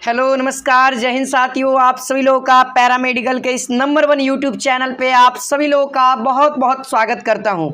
Hello नमस्कार जय हिंद साथियों, आप सभी लोगों का पैरामेडिकल के इस नंबर 1 यूट्यूब चैनल पे आप सभी लोगों का बहुत बहुत स्वागत करता हूं।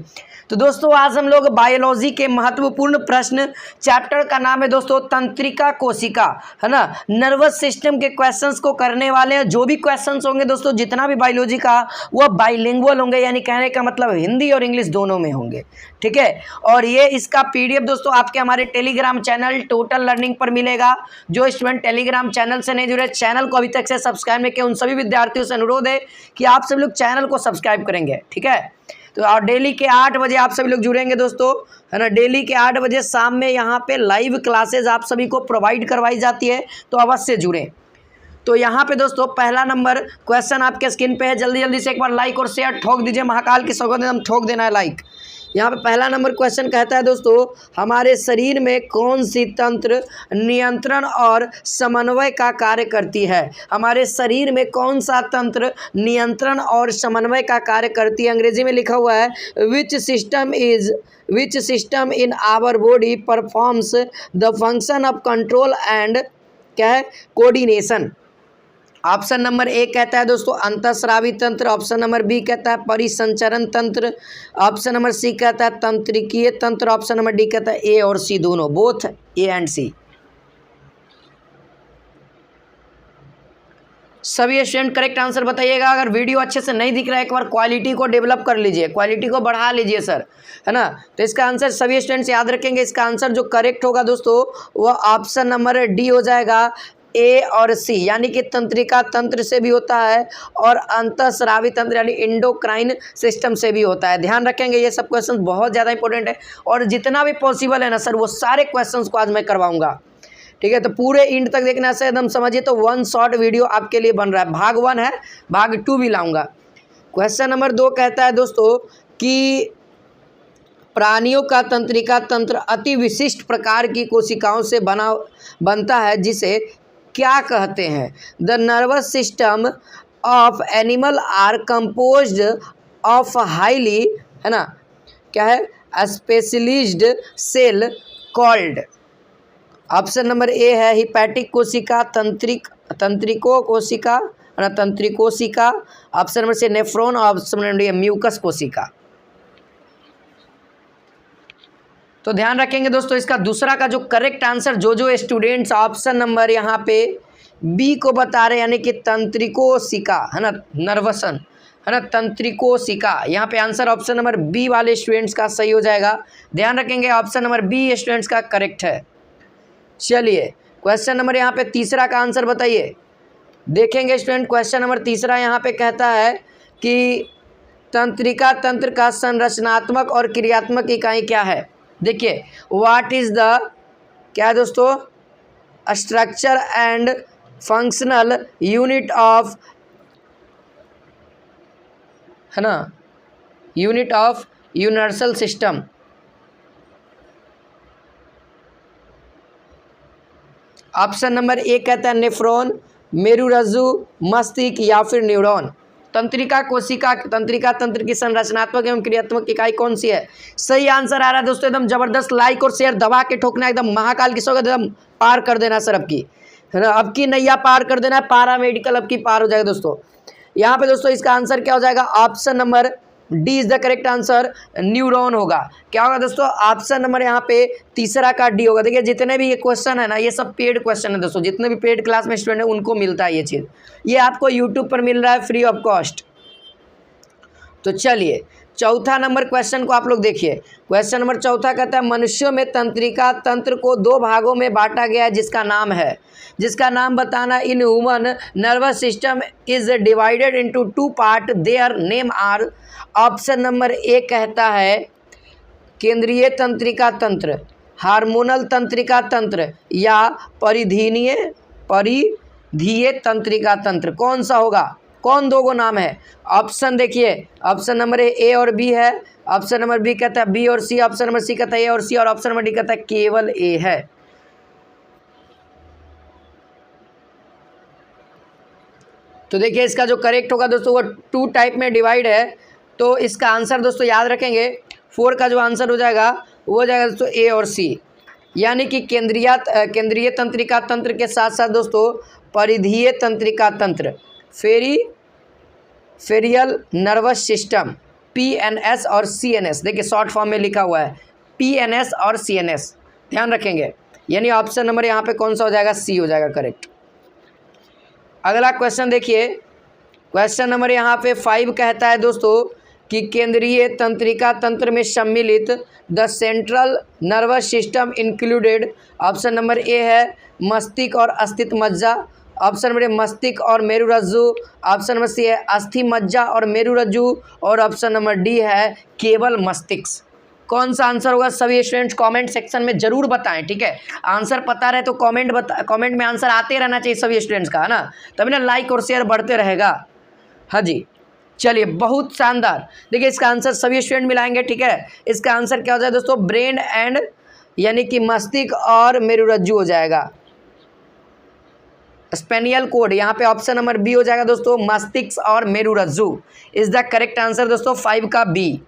तो दोस्तों आज हम लोग बायोलॉजी के महत्वपूर्ण प्रश्न चैप्टर का नाम है दोस्तों तंत्रिका कोशिका, है ना। नर्वस सिस्टम के क्वेश्चंस को करने वाले हैं। जो भी क्वेश्चंस होंगे दोस्तों, जितना भी बायोलॉजी का, वह बाइलिंगुअल होंगे, यानी कहने का मतलब हिंदी और इंग्लिश दोनों में होंगे, ठीक है। और ये इसका पीडीएफ दोस्तों आपके हमारे टेलीग्राम चैनल टोटल लर्निंग पर मिलेगा। जो स्टूडेंट टेलीग्राम चैनल से नहीं जुड़े, चैनल को अभी तक से सब्सक्राइब नहीं किया, उन सभी विद्यार्थियों से अनुरोध है कि आप सभी लोग चैनल को सब्सक्राइब करेंगे, ठीक है। तो और डेली के 8 बजे आप सभी लोग जुड़ेंगे दोस्तों, है ना। डेली के 8 बजे शाम में यहाँ पे लाइव क्लासेज आप सभी को प्रोवाइड करवाई जाती है, तो अवश्य जुड़ें। तो यहाँ पे दोस्तों पहला नंबर क्वेश्चन आपके स्क्रीन पे है। जल्दी जल्दी से एक बार लाइक और शेयर ठोक दीजिए, महाकाल की सौगंध एकदम ठोक देना है लाइक। यहाँ पे पहला नंबर क्वेश्चन कहता है दोस्तों, हमारे शरीर में कौन सी तंत्र नियंत्रण और समन्वय का कार्य करती है। हमारे शरीर में कौन सा तंत्र नियंत्रण और समन्वय का कार्य करती है। अंग्रेजी में लिखा हुआ है which system in our body performs the function of control and क्या है कोऑर्डिनेशन। ऑप्शन नंबर ए कहता है दोस्तों अंतःस्रावी तंत्र, ऑप्शन नंबर बी कहता है परिसंचरण तंत्र, ऑप्शन नंबर सी कहता है तंत्रिकीय तंत्र, ऑप्शन नंबर डी कहता है ए और सी दोनों, बोथ ए एंड सी। सभी स्टूडेंट करेक्ट आंसर बताइएगा। अगर वीडियो अच्छे से नहीं दिख रहा है, एक बार क्वालिटी को डेवलप कर लीजिए, क्वालिटी को बढ़ा लीजिए सर, है ना। तो इसका आंसर सभी स्टूडेंट्स याद रखेंगे। इसका आंसर जो करेक्ट होगा दोस्तों वह ऑप्शन नंबर डी हो जाएगा, ए और सी, यानी कि तंत्रिका तंत्र से भी होता है और अंतःस्रावी तंत्र यानी इंडोक्राइन सिस्टम से भी होता है। ध्यान रखेंगे, ये सब क्वेश्चंस बहुत ज़्यादा इंपॉर्टेंट है और जितना भी पॉसिबल है ना सर, वो सारे क्वेश्चंस को आज मैं करवाऊंगा, ठीक है। तो पूरे एंड तक देखना से एकदम समझिए, तो 1 शॉर्ट वीडियो आपके लिए बन रहा है। भाग 1 है, भाग 2 भी लाऊंगा। क्वेश्चन नंबर 2 कहता है दोस्तों कि प्राणियों का तंत्रिका तंत्र अति विशिष्ट प्रकार की कोशिकाओं से बनता है, जिसे क्या कहते हैं। The nervous system of animal are composed of highly, है ना, क्या है specialised cell called. Option number A है हिपैटिक कोशिका, तंत्रिको कोशिका, है ना, तंत्रिकोशिका, option number C nephron, option number D mucus कोशिका। तो ध्यान रखेंगे दोस्तों, इसका दूसरा का जो करेक्ट आंसर जो स्टूडेंट्स ऑप्शन नंबर यहाँ पे बी को बता रहे हैं, यानी कि तंत्रिकोशिका, है ना, नर्वसन, है ना, तंत्रिकोशिका, यहाँ पे आंसर ऑप्शन नंबर बी वाले स्टूडेंट्स का सही हो जाएगा। ध्यान रखेंगे ऑप्शन नंबर बी स्टूडेंट्स का करेक्ट है। चलिए क्वेश्चन नंबर यहाँ पे तीसरा का आंसर बताइए। देखेंगे स्टूडेंट, क्वेश्चन नंबर तीसरा यहाँ पे कहता है कि तंत्रिका तंत्र का संरचनात्मक और क्रियात्मक इकाई क्या है। देखिए व्हाट इज द क्या है दोस्तों structure and functional unit of, है ना, unit of universal system. Option number A कहता है नेफ्रॉन, मेरुरज्जु, मस्तिष्क या फिर न्यूरॉन। तंत्रिका कोशिका तंत्रिका तंत्र की संरचनात्मक एवं क्रियात्मक इकाई कौन सी है। सही आंसर आ रहा है दोस्तों, एकदम जबरदस्त लाइक और शेयर दबा के ठोकना, एकदम महाकाल की सौगंध, एकदम पार कर देना सर, अब की, है ना, अब की नैया पार कर देना है, पैरामेडिकल अब की पार हो जाएगा दोस्तों। यहाँ पे दोस्तों इसका आंसर क्या हो जाएगा, option number D is the correct answer, neuron होगा। क्या होगा दोस्तों, ऑप्शन नंबर यहाँ पे तीसरा का डी होगा। देखिए जितने भी ये क्वेश्चन है ना, ये सब पेड क्वेश्चन है दोस्तों, जितने भी पेड क्लास में स्टूडेंट है उनको मिलता है ये चीज़, ये आपको यूट्यूब पर मिल रहा है फ्री ऑफ कॉस्ट। तो चलिए चौथा नंबर क्वेश्चन को आप लोग देखिए। क्वेश्चन नंबर चौथा कहता है मनुष्यों में तंत्रिका तंत्र को 2 भागों में बांटा गया है, जिसका नाम बताना। In human nervous system is divided into 2 part, their name are. Option number A कहता है केंद्रीय तंत्रिका तंत्र, हार्मोनल तंत्रिका तंत्र या परिधीय तंत्रिका तंत्र। कौन सा होगा, कौन 2 गो नाम है। ऑप्शन देखिए, ऑप्शन नंबर ए और बी है, ऑप्शन नंबर बी कहता है बी और सी, ऑप्शन नंबर सी कहता है ए और सी, और ऑप्शन नंबर डी कहता है केवल ए है। तो देखिए इसका जो करेक्ट होगा दोस्तों वो 2 टाइप में डिवाइड है। तो इसका आंसर दोस्तों याद रखेंगे 4 का जो आंसर हो जाएगा वो हो जाएगा दोस्तों ए और सी। यानी कि केंद्रीय तंत्रिका तंत्र के साथ साथ दोस्तों परिधीय तंत्रिका तंत्र, पेरिफेरियल नर्वस सिस्टम, PNS और CNS। देखिए शॉर्ट फॉर्म में लिखा हुआ है PNS और CNS, ध्यान रखेंगे। यानी ऑप्शन नंबर यहाँ पे कौन सा हो जाएगा, C हो जाएगा करेक्ट। अगला क्वेश्चन देखिए, क्वेश्चन नंबर यहाँ पे 5 कहता है दोस्तों कि केंद्रीय तंत्रिका तंत्र में सम्मिलित the central nervous system included. Option number A है मस्तिष्क और अस्थित मज्जा, ऑप्शन नंबर ए मस्तिष्क और मेरुरज्जु, ऑप्शन नंबर सी है अस्थि मज्जा और मेरुरज्जु, और ऑप्शन नंबर डी है केवल मस्तिष्क। कौन सा आंसर होगा सभी स्टूडेंट्स कमेंट सेक्शन में जरूर बताएं, ठीक है। आंसर पता रहे तो कमेंट में आंसर आते रहना चाहिए सभी स्टूडेंट्स का, है ना, तभी ना लाइक और शेयर बढ़ते रहेगा। हाँ जी, चलिए बहुत शानदार। देखिए इसका आंसर सभी स्टूडेंट मिलाएंगे, ठीक है। इसका आंसर क्या हो जाएगा दोस्तों, ब्रेन एंड यानी कि मस्तिष्क और मेरुरज्जु हो जाएगा। स्पेनियल कोड यहाँ पे ऑप्शन नंबर बी हो जाएगा दोस्तों, मस्तिष्क और मेरुरज्जु इज द करेक्ट आंसर दोस्तों, 5 का बी।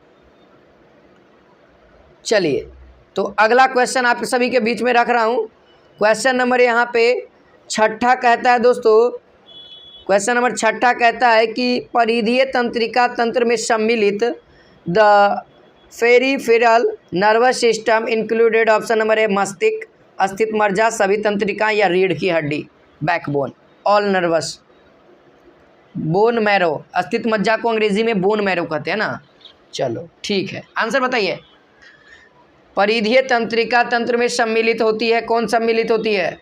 चलिए तो अगला क्वेश्चन आप सभी के बीच में रख रहा हूँ। क्वेश्चन नंबर यहाँ पे 6 कहता है दोस्तों, क्वेश्चन नंबर 6 कहता है कि परिधीय तंत्रिका तंत्र में सम्मिलित the peripheral nervous system included. Option number A मस्तिष्क, अस्थित मज्जा, सभी तंत्रिकाएं या रीढ़ की हड्डी, backbone, all nervous, bone marrow. अस्थित मज्जा को अंग्रेजी में बोन मैरो कहते हैं ना। चलो ठीक है, आंसर बताइए। परिधीय तंत्रिका तंत्र में सम्मिलित होती है, कौन सम्मिलित होती है,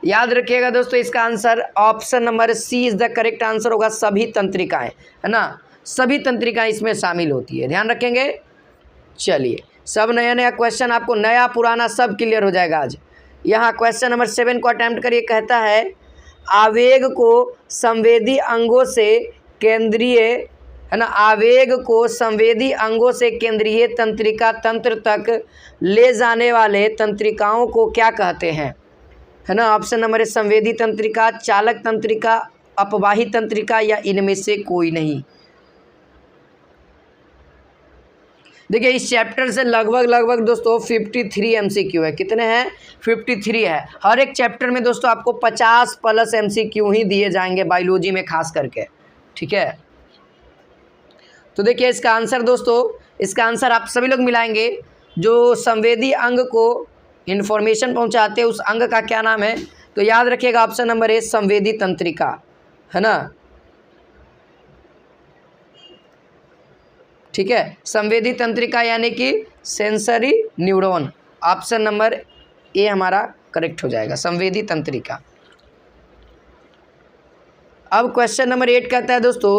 याद रखिएगा दोस्तों इसका answer option number C is the correct answer होगा, सभी तंत्रिकाएं, है ना, सभी तंत्रिकाएं इसमें शामिल होती है, ध्यान रखेंगे। चलिए सब नया नया क्वेश्चन आपको नया पुराना सब क्लियर हो जाएगा आज। यहाँ क्वेश्चन नंबर 7 को अटेम्प्ट करिए। कहता है आवेग को संवेदी अंगों से केंद्रीय, है ना, आवेग को संवेदी अंगों से केंद्रीय तंत्रिका तंत्र तक ले जाने वाले तंत्रिकाओं को क्या कहते हैं, है ना। ऑप्शन नंबर है संवेदी तंत्रिका, चालक तंत्रिका, अपवाही तंत्रिका या इनमें से कोई नहीं। देखिए इस चैप्टर से लगभग दोस्तों 53 MCQ है। कितने हैं, 53 है। हर एक चैप्टर में दोस्तों आपको 50+ MCQ ही दिए जाएंगे बायोलॉजी में खास करके, ठीक है। तो देखिए इसका आंसर दोस्तों, इसका आंसर आप सभी लोग मिलाएंगे। जो संवेदी अंग को इन्फॉर्मेशन पहुंचाते हैं उस अंग का क्या नाम है, तो याद रखिएगा ऑप्शन नंबर ए संवेदी तंत्रिका, है ना, ठीक है। संवेदी तंत्रिका यानी कि सेंसरी न्यूरॉन, ऑप्शन नंबर ए हमारा करेक्ट हो जाएगा, संवेदी तंत्रिका। अब क्वेश्चन नंबर 8 कहता है दोस्तों,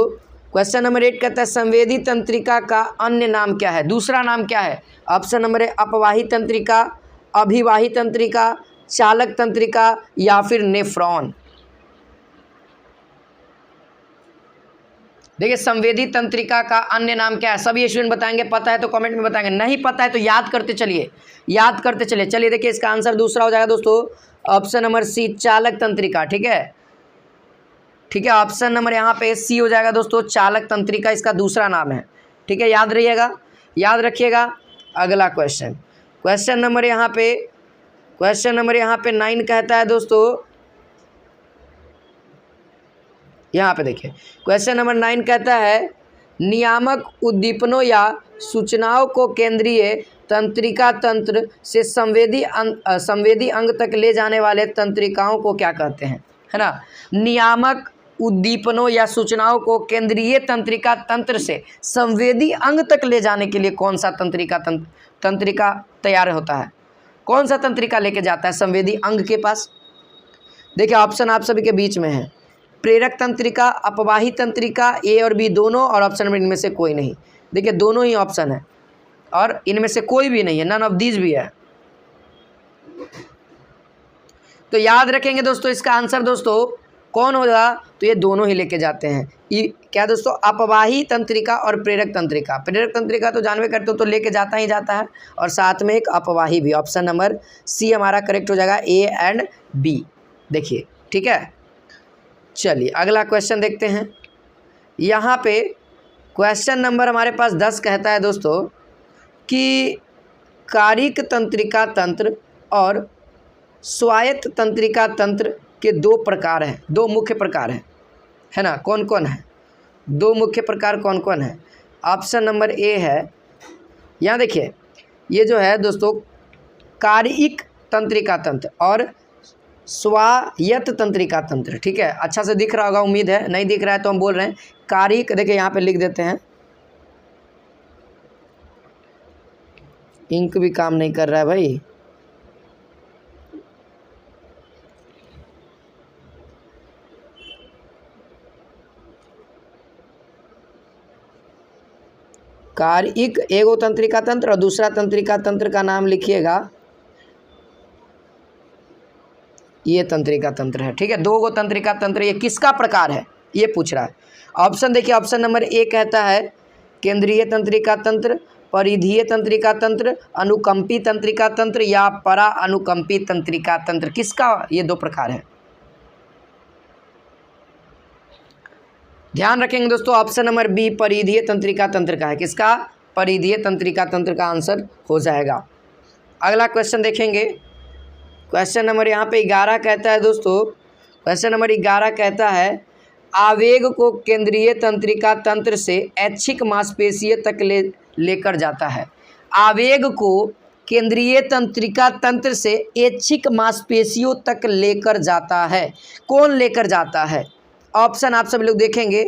क्वेश्चन नंबर 8 कहता है संवेदी तंत्रिका का अन्य नाम क्या है, दूसरा नाम क्या है। ऑप्शन नंबर ए अपवाही तंत्रिका, अभिवाही तंत्रिका, चालक तंत्रिका या फिर नेफ्रॉन। देखिए संवेदी तंत्रिका का अन्य नाम क्या है, सभी स्टूडेंट बताएंगे। पता है तो कमेंट में बताएंगे, नहीं पता है तो याद करते चलिए, याद करते चलिए। चलिए देखिए इसका आंसर दूसरा हो जाएगा दोस्तों, ऑप्शन नंबर सी चालक तंत्रिका, ठीक है, ठीक है। ऑप्शन नंबर यहाँ पे सी हो जाएगा दोस्तों, चालक तंत्रिका इसका दूसरा नाम है, ठीक है, याद रहिएगा, याद रखिएगा। अगला क्वेश्चन, क्वेश्चन नंबर यहाँ पे 9 कहता है दोस्तों, यहाँ पे देखिए क्वेश्चन नंबर 9 कहता है नियामक उद्दीपनों या सूचनाओं को केंद्रीय तंत्रिका तंत्र से संवेदी अंग तक ले जाने वाले तंत्रिकाओं को क्या कहते हैं, है ना। नियामक उद्दीपनों या सूचनाओं को केंद्रीय तंत्रिका तंत्र से संवेदी अंग तक ले जाने के लिए कौन सा तंत्रिका तैयार होता है, कौन सा तंत्रिका लेके जाता है संवेदी अंग के पास। देखिए ऑप्शन आप सभी के बीच में है, प्रेरक तंत्रिका, अपवाही तंत्रिका, ए और बी दोनों, और ऑप्शन में इनमें से कोई नहीं। देखिए दोनों ही ऑप्शन है और इनमें से कोई भी नहीं है, नन ऑफ दीज भी है। तो याद रखेंगे दोस्तों इसका आंसर दोस्तों कौन होगा, तो ये दोनों ही लेके जाते हैं। क्या दोस्तों, अपवाही तंत्रिका और प्रेरक तंत्रिका। प्रेरक तंत्रिका तो जानवे करते हो तो लेके जाता ही जाता है, और साथ में एक अपवाही भी। ऑप्शन नंबर सी हमारा करेक्ट हो जाएगा, ए एंड बी। देखिए ठीक है, चलिए अगला क्वेश्चन देखते हैं। यहाँ पे क्वेश्चन नंबर हमारे पास 10 कहता है दोस्तों कि कारिक तंत्रिका तंत्र और स्वायत्त तंत्रिका तंत्र के दो प्रकार हैं, दो मुख्य प्रकार हैं, है ना। कौन कौन है? दो मुख्य प्रकार कौन कौन है? ऑप्शन नंबर ए है, यहाँ देखिए, ये जो है दोस्तों कारिक तंत्रिका तंत्र और स्वायत्त तंत्रिका तंत्र। ठीक है, अच्छा से दिख रहा होगा, उम्मीद है। नहीं दिख रहा है तो हम बोल रहे हैं कारिक, देखिए यहाँ पे लिख देते हैं, इंक भी काम नहीं कर रहा है भाई। कारिक एगो तंत्रिका तंत्र और दूसरा तंत्रिका तंत्र का नाम लिखिएगा, ये तंत्रिका तंत्र है। ठीक है, दो गो तंत्रिका तंत्र, ये किसका प्रकार है ये पूछ रहा है। ऑप्शन देखिए, ऑप्शन नंबर ए कहता है केंद्रीय तंत्रिका तंत्र, परिधीय तंत्रिका तंत्र, अनुकंपी तंत्रिका तंत्र या परा अनुकंपी तंत्रिका तंत्र। किसका? ये दो प्रकार है। ध्यान रखेंगे दोस्तों, ऑप्शन नंबर बी परिधीय तंत्रिका तंत्र का है। किसका? परिधीय तंत्रिका तंत्र का आंसर हो जाएगा। अगला क्वेश्चन देखेंगे, क्वेश्चन नंबर यहाँ पे 11 कहता है दोस्तों, क्वेश्चन नंबर 11 कहता है आवेग को केंद्रीय तंत्रिका तंत्र से ऐच्छिक मांसपेशीय तक लेकर जाता है। आवेग को केंद्रीय तंत्रिका तंत्र से ऐच्छिक मांसपेशियों तक लेकर जाता है। कौन लेकर जाता है? ऑप्शन आप सभी लोग देखेंगे,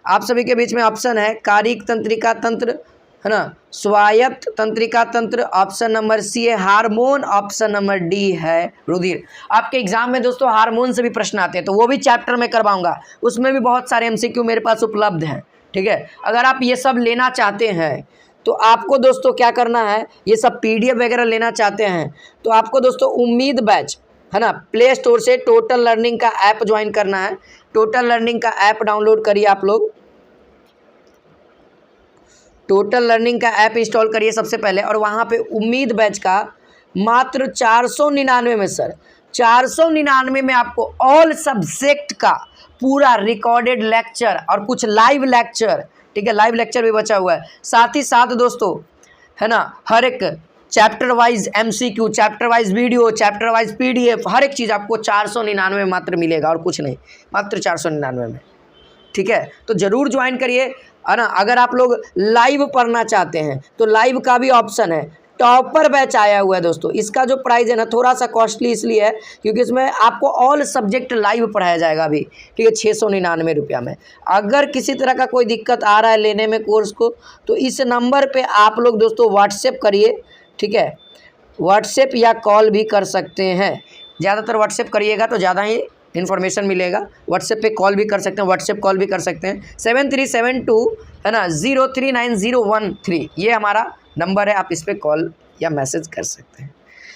आप सभी के बीच में ऑप्शन है कारिक तंत्रिका तंत्र, है ना, स्वायत्त तंत्रिका तंत्र, ऑप्शन नंबर सी है हार्मोन, ऑप्शन नंबर डी है रुधिर। आपके एग्जाम में दोस्तों हार्मोन से भी प्रश्न आते हैं, तो वो भी चैप्टर में करवाऊंगा, उसमें भी बहुत सारे एमसीक्यू मेरे पास उपलब्ध हैं। ठीक है, अगर आप ये सब लेना चाहते हैं तो आपको दोस्तों क्या करना है, ये सब पीडीएफ वगैरह लेना चाहते हैं तो आपको दोस्तों उम्मीद बैच, है ना, प्ले स्टोर से टोटल लर्निंग का ऐप ज्वाइन करना है। टोटल लर्निंग का ऐप डाउनलोड करिए, आप लोग टोटल लर्निंग का ऐप इंस्टॉल करिए सबसे पहले, और वहाँ पे उम्मीद बैच का मात्र 499 में सर 499 में आपको ऑल सब्जेक्ट का पूरा रिकॉर्डेड लेक्चर और कुछ लाइव लेक्चर, ठीक है, लाइव लेक्चर भी बचा हुआ है, साथ ही साथ दोस्तों, है ना, हर एक chapter wise MCQ, chapter wise video, chapter wise PDF, हर एक चीज़ आपको 499 में मात्र मिलेगा और कुछ नहीं, मात्र 499 में। ठीक है, तो ज़रूर ज्वाइन करिए, है ना। अगर आप लोग लाइव पढ़ना चाहते हैं तो लाइव का भी ऑप्शन है। टॉपर बैच आया हुआ है दोस्तों, इसका जो प्राइस है ना थोड़ा सा कॉस्टली इसलिए है क्योंकि इसमें आपको ऑल सब्जेक्ट लाइव पढ़ाया जाएगा अभी। ठीक है, 699 रुपया में। अगर किसी तरह का कोई दिक्कत आ रहा है लेने में कोर्स को तो इस नंबर पे आप लोग दोस्तों व्हाट्सएप करिए। ठीक है, व्हाट्सएप या कॉल भी कर सकते हैं, ज़्यादातर व्हाट्सएप करिएगा तो ज़्यादा ही इन्फॉर्मेशन मिलेगा। व्हाट्सएप पे कॉल भी कर सकते हैं, व्हाट्सएप कॉल भी कर सकते हैं 7372, है ना, 039013, ये हमारा नंबर है, आप इस पर कॉल या मैसेज कर सकते हैं।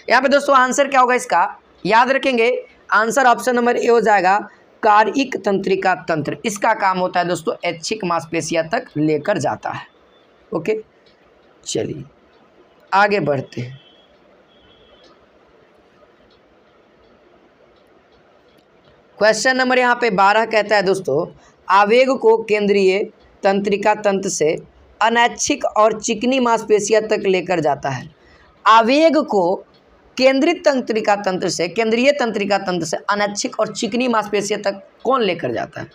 यहाँ पे दोस्तों आंसर क्या होगा इसका, याद रखेंगे, आंसर ऑप्शन नंबर ए हो जाएगा कारिक तंत्रिका तंत्र। इसका काम होता है दोस्तों ऐच्छिक मांसपेशियां तक लेकर जाता है। ओके, चलिए आगे बढ़ते हैं। क्वेश्चन नंबर यहाँ पे 12 कहता है दोस्तों आवेग को केंद्रीय तंत्रिका तंत्र से अनैच्छिक और चिकनी मांसपेशियां तक लेकर जाता है। आवेग को केंद्रित तंत्रिका तंत्र से, केंद्रीय तंत्रिका तंत्र से अनैच्छिक और चिकनी मांसपेशियां तक कौन लेकर जाता है?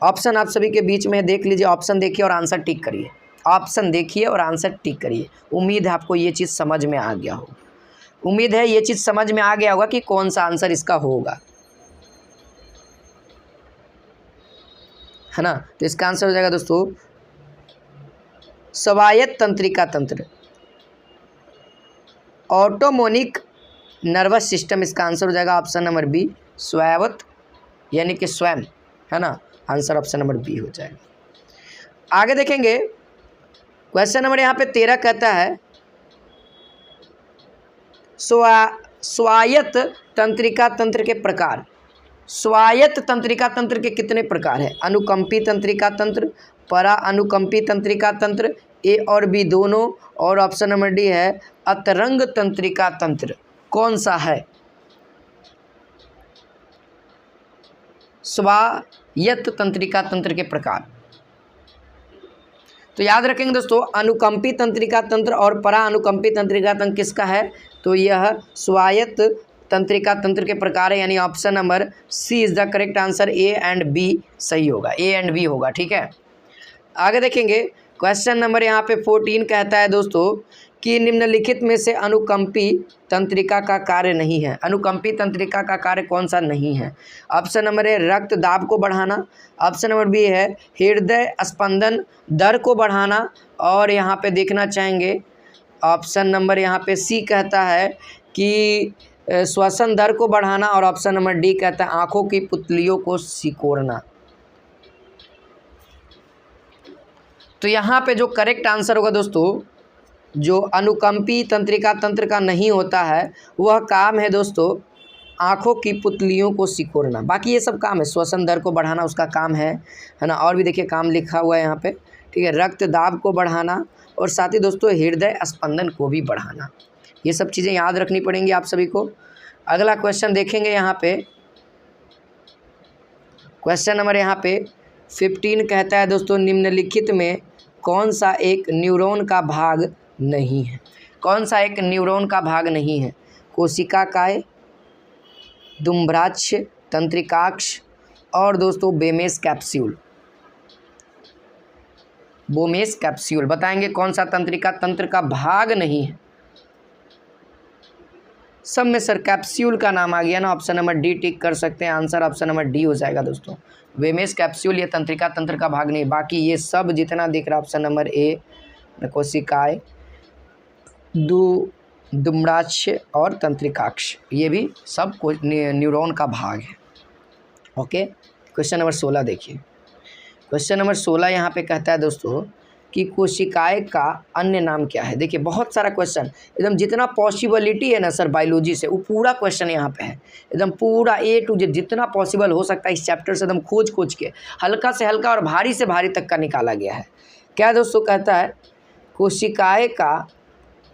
ऑप्शन आप सभी के बीच में देख लीजिए, ऑप्शन देखिए और आंसर टिक करिए। ऑप्शन देखिए और आंसर टिक करिए। उम्मीद है आपको ये चीज़ समझ में आ गया होगा, उम्मीद है ये चीज़ समझ में आ गया होगा कि कौन सा आंसर इसका होगा, है ना। तो इसका आंसर हो जाएगा दोस्तों स्वायत्त तंत्रिका तंत्र, ऑटोनोमिक नर्वस सिस्टम। इसका आंसर हो जाएगा ऑप्शन नंबर बी स्वायत्त, यानी कि स्वयं, है ना। आंसर ऑप्शन नंबर बी हो जाएगा। आगे देखेंगे क्वेश्चन नंबर यहाँ पे 13 कहता है स्वायत्त तंत्रिका तंत्र के प्रकार। स्वायत्त तंत्रिका तंत्र के कितने प्रकार हैं? अनुकंपी तंत्रिका तंत्र, परा अनुकंपी तंत्रिका तंत्र, ए और बी दोनों, और ऑप्शन नंबर डी है अतरंग तंत्रिका तंत्र। कौन सा है? स्वायत्त तंत्रिका तंत्र के प्रकार। तो याद रखेंगे दोस्तों, अनुकंपी तंत्रिका तंत्र और परा अनुकंपी तंत्रिका तंत्र किसका है, तो यह स्वायत्त तंत्रिका तंत्र के प्रकार है, यानी option number C is the correct answer. A and B सही होगा, ए एंड बी होगा। ठीक है, आगे देखेंगे क्वेश्चन नंबर यहाँ पे 14 कहता है दोस्तों कि निम्नलिखित में से अनुकंपी तंत्रिका का कार्य नहीं है। अनुकंपी तंत्रिका का कार्य कौन सा नहीं है? ऑप्शन नंबर ए रक्त दाब को बढ़ाना, ऑप्शन नंबर बी है हृदय स्पंदन दर को बढ़ाना, और यहाँ पे देखना चाहेंगे ऑप्शन नंबर यहाँ पे सी कहता है कि श्वसन दर को बढ़ाना, और ऑप्शन नंबर डी कहता है आँखों की पुतलियों को सिकोड़ना। तो यहाँ पे जो करेक्ट आंसर होगा दोस्तों, जो अनुकंपी तंत्रिका तंत्र का नहीं होता है वह काम है दोस्तों आँखों की पुतलियों को सिकोड़ना। बाकी ये सब काम है, श्वसन दर को बढ़ाना उसका काम है ना, और भी देखिए काम लिखा हुआ है यहाँ पे। ठीक है, रक्त दाब को बढ़ाना और साथ ही दोस्तों हृदय स्पंदन को भी बढ़ाना, ये सब चीज़ें याद रखनी पड़ेंगी आप सभी को। अगला क्वेश्चन देखेंगे यहाँ पे, क्वेश्चन नंबर यहाँ पे 15 कहता है दोस्तों निम्नलिखित में कौन सा एक न्यूरॉन का भाग नहीं है? कौन सा एक न्यूरॉन का भाग नहीं है? कोशिका काय, दुम्राक्ष, तंत्रिकाक्ष और दोस्तों बेमेस कैप्सूल। बोमेस कैप्सूल बताएंगे कौन सा तंत्रिका तंत्र का भाग नहीं है। सब में सर कैप्सूल का नाम आ गया ना, ऑप्शन नंबर डी टिक कर सकते हैं, आंसर ऑप्शन नंबर डी हो जाएगा दोस्तों। वेमेस कैप्सूल ये तंत्रिका तंत्र का भाग नहीं, बाकी ये सब जितना दिख रहा है ऑप्शन नंबर ए कोशिकाएं, दुम्राक्ष और तंत्रिकाक्ष ये भी सब न्यूरॉन का भाग है। ओके, क्वेश्चन नंबर 16 देखिए। क्वेश्चन नंबर 16 यहाँ पे कहता है दोस्तों कि कोशिकाएं का अन्य नाम क्या है। देखिए बहुत सारा क्वेश्चन, एकदम जितना पॉसिबिलिटी है ना सर बायोलॉजी से वो पूरा क्वेश्चन यहाँ पे है, एकदम पूरा ए टू जेड जितना पॉसिबल हो सकता है इस चैप्टर से एकदम खोज के हल्का से हल्का और भारी से भारी तक का निकाला गया है। क्या दोस्तों कहता है कोशिकाएं का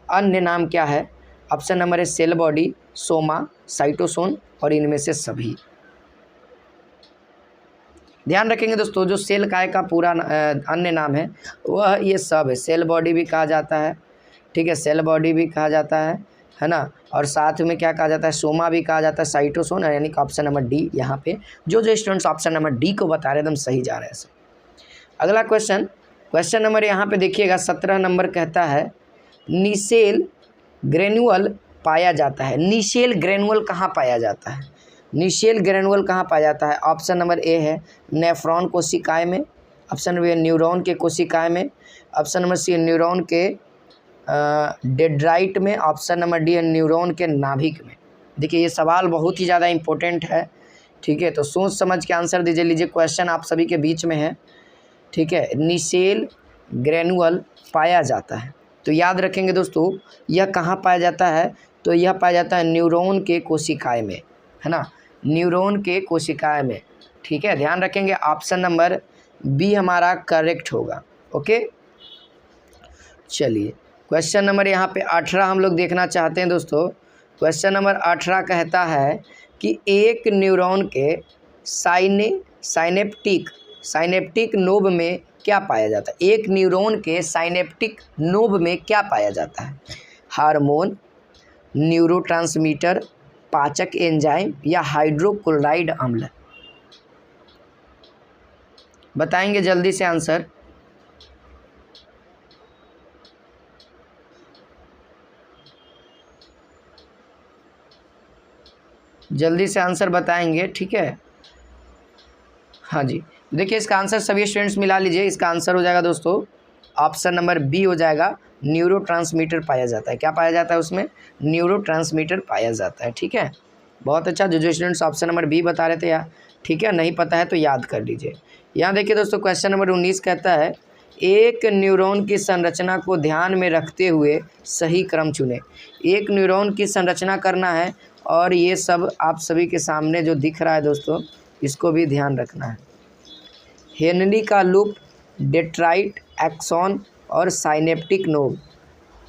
अन्य नाम क्या है? ऑप्शन नंबर है सेल बॉडी, सोमा, साइटोसोन और इनमें से सभी। ध्यान रखेंगे दोस्तों, जो सेल काय का पूरा अन्य नाम है वह ये सब है। सेल बॉडी भी कहा जाता है, ठीक है, सेल बॉडी भी कहा जाता है ना, और साथ में क्या कहा जाता है, सोमा भी कहा जाता है, साइटोसोन, यानी कि ऑप्शन नंबर डी। यहाँ पे जो स्टूडेंट्स ऑप्शन नंबर डी को बता रहे हैं एकदम सही जा रहे हैं सर। अगला क्वेश्चन नंबर यहाँ पे देखिएगा 17 नंबर कहता है निसेल ग्रेनुअल पाया जाता है। निसेल ग्रेनुअल कहाँ पाया जाता है? निसेल ग्रेनुअल कहाँ पाया जाता है? ऑप्शन नंबर ए है नेफ्रॉन कोशिकाएं में, ऑप्शन नंबर बी न्यूरॉन के कोशिकाएं में, ऑप्शन नंबर सी न्यूरॉन के डेंड्राइट में, ऑप्शन नंबर डी है न्यूरॉन के नाभिक में। देखिए ये सवाल बहुत ही ज़्यादा इंपॉर्टेंट है, ठीक है, तो सोच समझ के आंसर दीजिए। लीजिए क्वेश्चन आप सभी के बीच में है, ठीक है, निसेल ग्रेनुअल पाया जाता है, तो याद रखेंगे दोस्तों यह कहाँ पाया जाता है? तो यह पाया जाता है न्यूरॉन के कोशिकाएं में, है ना, न्यूरॉन के कोशिकाएं में। ठीक है, ध्यान रखेंगे ऑप्शन नंबर बी हमारा करेक्ट होगा। ओके, चलिए क्वेश्चन नंबर यहाँ पे 18 हम लोग देखना चाहते हैं दोस्तों। क्वेश्चन नंबर 18 कहता है कि एक न्यूरॉन के साइनेप्टिक नोब में क्या पाया जाता है? एक न्यूरॉन के साइनेप्टिक नोब में क्या पाया जाता है? हार्मोन, न्यूरोट्रांसमीटर, पाचक एंजाइम या हाइड्रोक्लोराइड अम्ल? बताएंगे जल्दी से आंसर। जल्दी से आंसर बताएंगे, ठीक है। हाँ जी, देखिए इसका आंसर सभी स्टूडेंट्स मिला लीजिए। इसका आंसर हो जाएगा दोस्तों ऑप्शन नंबर बी हो जाएगा, न्यूरोट्रांसमीटर पाया जाता है। क्या पाया जाता है उसमें? न्यूरोट्रांसमीटर पाया जाता है। ठीक है, बहुत अच्छा। जो स्टूडेंट्स ऑप्शन नंबर बी बता रहे थे यार, ठीक है, नहीं पता है तो याद कर लीजिए। यहाँ देखिए दोस्तों क्वेश्चन नंबर 19 कहता है एक न्यूरॉन की संरचना को ध्यान में रखते हुए सही क्रम चुने। एक न्यूरॉन की संरचना करना है और ये सब आप सभी के सामने जो दिख रहा है दोस्तों, इसको भी ध्यान रखना है। हेनरी का लूप, डेंड्राइट, एक्सॉन और साइनेप्टिक नोब।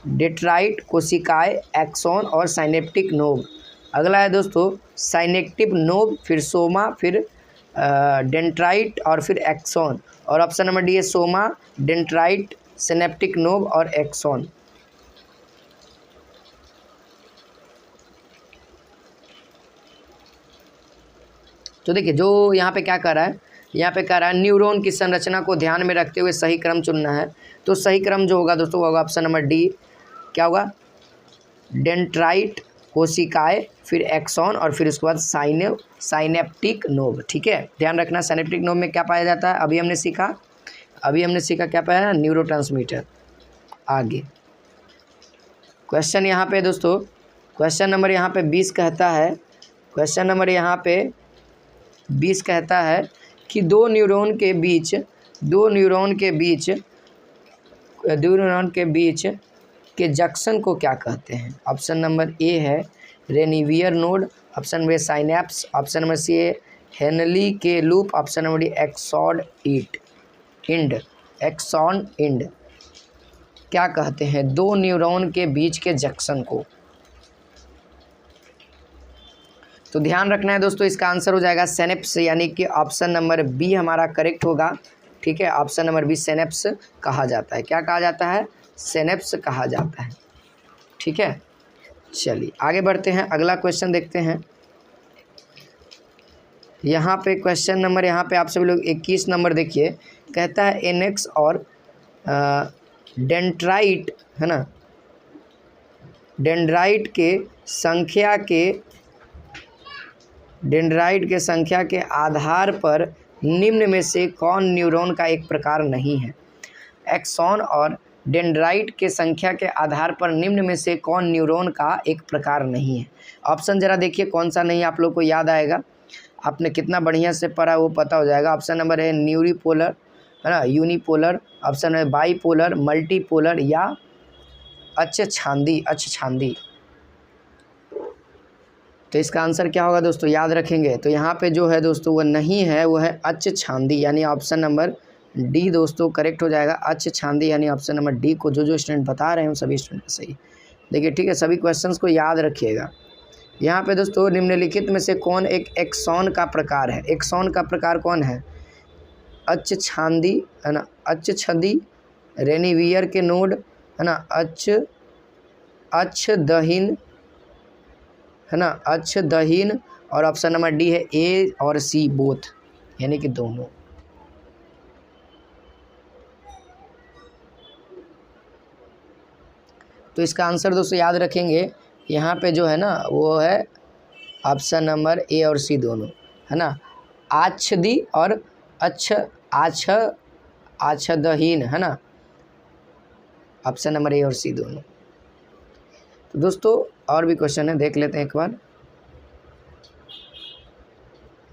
डेंड्राइट कोशिकाएं, एक्सॉन और साइनेप्टिक नोब। अगला है दोस्तों साइनेप्टिक नोब, फिर सोमा, फिर डेंड्राइट और फिर एक्सॉन, और ऑप्शन नंबर डी है सोमा, डेंड्राइट सिनेप्टिक नोब और एक्सॉन। तो देखिए जो यहाँ पे क्या कर रहा है, यहाँ पे कह रहा है न्यूरॉन की संरचना को ध्यान में रखते हुए सही क्रम चुनना है। तो सही क्रम जो होगा दोस्तों वो होगा ऑप्शन नंबर डी, क्या होगा, डेंड्राइट कोशिकाएं, फिर एक्सॉन और फिर उसके बाद साइनेप्टिक नोब। ठीक है, ध्यान रखना साइनेप्टिक नोब में क्या पाया जाता है, अभी हमने सीखा क्या पाया, न्यूरोट्रांसमीटर। आगे क्वेश्चन यहाँ पे दोस्तों, क्वेश्चन नंबर यहाँ पे 20 कहता है, क्वेश्चन नंबर यहाँ पे 20 कहता है कि दो न्यूरॉन के बीच के जंक्शन को क्या कहते हैं। ऑप्शन नंबर ए है Ranvier node, option number synapse, option number C है हेनली के loop, option number D axon end. क्या कहते हैं दो न्यूरॉन के बीच के जंक्शन को। तो ध्यान रखना है दोस्तों, इसका आंसर हो जाएगा सिनेप्स, यानी कि ऑप्शन नंबर बी हमारा करेक्ट होगा। ठीक है, ऑप्शन नंबर बी सिनेप्स कहा जाता है। क्या कहा जाता है, सिनेप्स कहा जाता है। ठीक है, चलिए आगे बढ़ते हैं, अगला क्वेश्चन देखते हैं। यहाँ पे क्वेश्चन नंबर यहाँ पे आप सभी लोग 21 नंबर देखिए, कहता है एनेक्स और डेंड्राइट है ना, डेंड्राइट के संख्या के आधार पर निम्न में से कौन न्यूरॉन का एक प्रकार नहीं है। एक्सॉन और डेंड्राइट के संख्या के आधार पर निम्न में से कौन न्यूरॉन का एक प्रकार नहीं है। ऑप्शन जरा देखिए कौन सा नहीं आपलोग को याद आएगा, आपने कितना बढ़िया से पढ़ा वो पता हो जाएगा। ऑप्शन नंबर है न्यूरीपोलर है ना, यूनिपोलर, ऑप्शन है बाईपोलर, मल्टीपोलर या अच्छछांदी। तो इसका आंसर क्या होगा दोस्तों, याद रखेंगे तो यहाँ पे जो है दोस्तों वो नहीं है, वो है अच्छछांदी, यानी ऑप्शन नंबर डी दोस्तों करेक्ट हो जाएगा। अच्छछांदी यानी ऑप्शन नंबर डी को जो स्टूडेंट बता रहे हैं सभी स्टूडेंट सही। देखिए ठीक है, सभी क्वेश्चंस को याद रखिएगा। यहाँ पे दोस्तों निम्नलिखित में से कौन एक एक्सॉन का प्रकार है। एक्सॉन का प्रकार कौन है, अच्छछांदी है ना, अच्छछदी, रेनिवियर के नोड है ना, अच्छदहीन है ना, अच्छदहीन, और ऑप्शन नंबर डी है ए और सी बोथ, यानी कि दोनों। तो इसका आंसर दोस्तों याद रखेंगे, यहाँ पे जो है ना वो है ऑप्शन नंबर ए और सी दोनों है ना, आच्छदी और अच्छदहीन है ना, ऑप्शन नंबर ए और सी दोनों। तो दोस्तों और भी क्वेश्चन है, देख लेते हैं एक बार।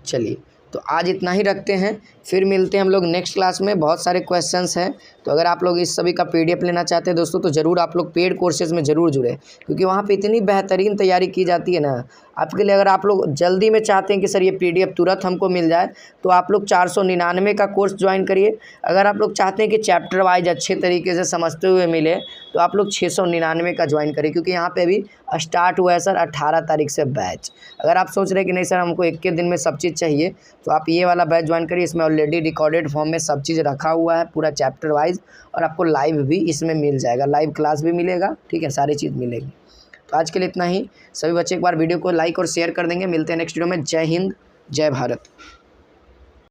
चलिए तो आज इतना ही रखते हैं, फिर मिलते हैं हम लोग नेक्स्ट क्लास में। बहुत सारे क्वेश्चंस हैं, तो अगर आप लोग इस सभी का पीडीएफ लेना चाहते हैं दोस्तों तो ज़रूर आप लोग पेड कोर्सेज में ज़रूर जुड़े, क्योंकि वहाँ पे इतनी बेहतरीन तैयारी की जाती है ना आपके लिए। अगर आप लोग जल्दी में चाहते हैं कि सर ये पीडीएफ तुरंत हमको मिल जाए तो आप लोग 499 का कोर्स ज्वाइन करिए। अगर आप लोग चाहते हैं कि चैप्टर वाइज अच्छे तरीके से समझते हुए मिले तो आप लोग 699 का ज्वाइन करिए, क्योंकि यहाँ पे अभी स्टार्ट हुआ है सर 18 तारीख से बैच। अगर आप सोच रहे हैं कि नहीं सर हमको 21 दिन में सब चीज़ चाहिए तो आप ये वाला बैच ज्वाइन करिए। इसमें ऑलरेडी रिकॉर्डेड फॉर्म में सब चीज़ रखा हुआ है पूरा चैप्टर वाइज, और आपको लाइव भी इसमें मिल जाएगा, लाइव क्लास भी मिलेगा। ठीक है, सारी चीज़ मिलेगी। तो आज के लिए इतना ही। सभी बच्चे एक बार वीडियो को लाइक और शेयर कर देंगे। मिलते हैं नेक्स्ट वीडियो में। जय हिंद, जय भारत।